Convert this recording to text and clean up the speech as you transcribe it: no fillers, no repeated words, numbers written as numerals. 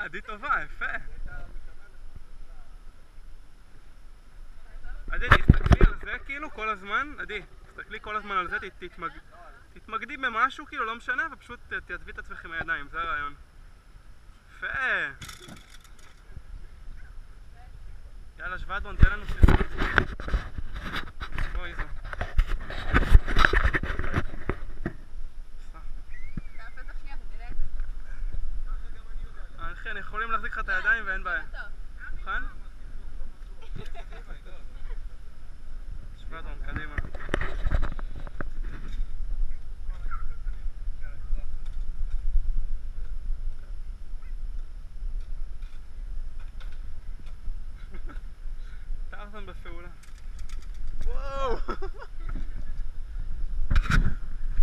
עדי טובה, יפה. עדי, תסתכלי על זה כאילו כל הזמן, עדי, תסתכלי כל הזמן על זה, תתמקדי במשהו כאילו, לא משנה, ופשוט תעזבי את עצמך עם הידיים, זה הרעיון. יפה. יאללה, שוודרון, תן לנו סרטון. בואי, זו.